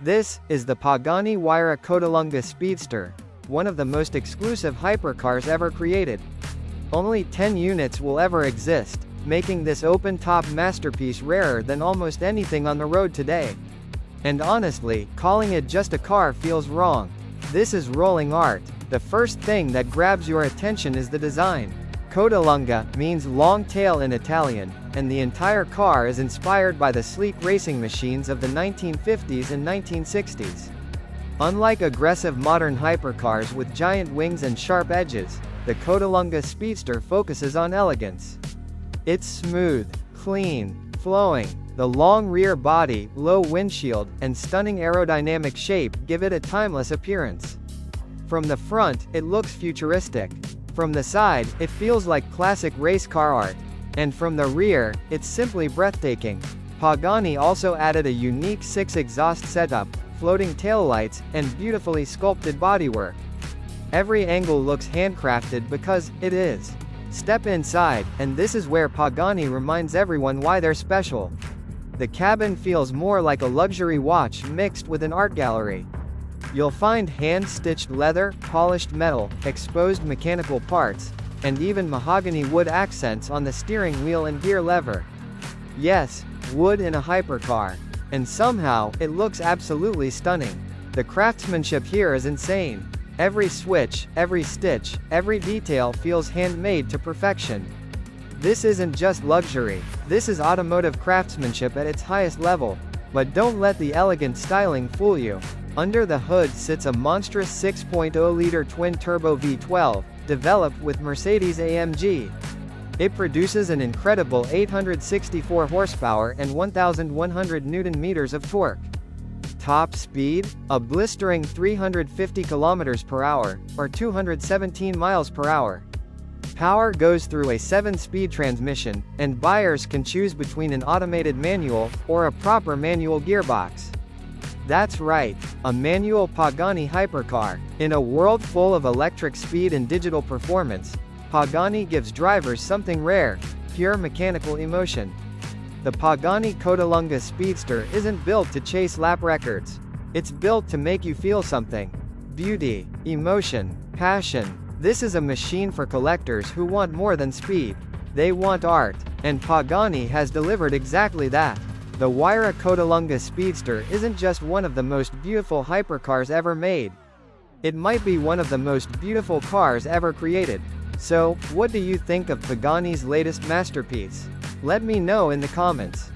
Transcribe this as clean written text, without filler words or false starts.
This is the Pagani Huayra Codalunga Speedster, one of the most exclusive hypercars ever created. Only 10 units will ever exist, making this open-top masterpiece rarer than almost anything on the road today. And honestly, calling it just a car feels wrong. This is rolling art. The first thing that grabs your attention is the design. Codalunga means long tail in Italian, and the entire car is inspired by the sleek racing machines of the 1950s and 1960s. Unlike aggressive modern hypercars with giant wings and sharp edges, the Codalunga Speedster focuses on elegance. It's smooth, clean, flowing. The long rear body, low windshield, and stunning aerodynamic shape give it a timeless appearance. From the front, it looks futuristic. From the side, it feels like classic race car art. And from the rear, it's simply breathtaking. Pagani also added a unique 6-exhaust setup, floating taillights, and beautifully sculpted bodywork. Every angle looks handcrafted because it is. Step inside, and this is where Pagani reminds everyone why they're special. The cabin feels more like a luxury watch mixed with an art gallery. You'll find hand-stitched leather, polished metal, exposed mechanical parts, and even mahogany wood accents on the steering wheel and gear lever. Yes, wood in a hypercar. And somehow, it looks absolutely stunning. The craftsmanship here is insane. Every switch, every stitch, every detail feels handmade to perfection. This isn't just luxury, this is automotive craftsmanship at its highest level. But don't let the elegant styling fool you. Under the hood sits a monstrous 6.0-liter twin-turbo V12, developed with Mercedes-AMG. It produces an incredible 864 horsepower and 1,100 Nm of torque. Top speed? A blistering 350 km per hour, or 217 miles per hour. Power goes through a 7-speed transmission, and buyers can choose between an automated manual, or a proper manual gearbox. That's right, a manual Pagani hypercar. In a world full of electric speed and digital performance, Pagani gives drivers something rare: pure mechanical emotion. The Pagani Codalunga Speedster isn't built to chase lap records. It's built to make you feel something. Beauty, emotion, passion. This is a machine for collectors who want more than speed. They want art, and Pagani has delivered exactly that. The Huayra Codalunga Speedster isn't just one of the most beautiful hypercars ever made. It might be one of the most beautiful cars ever created. So, what do you think of Pagani's latest masterpiece? Let me know in the comments.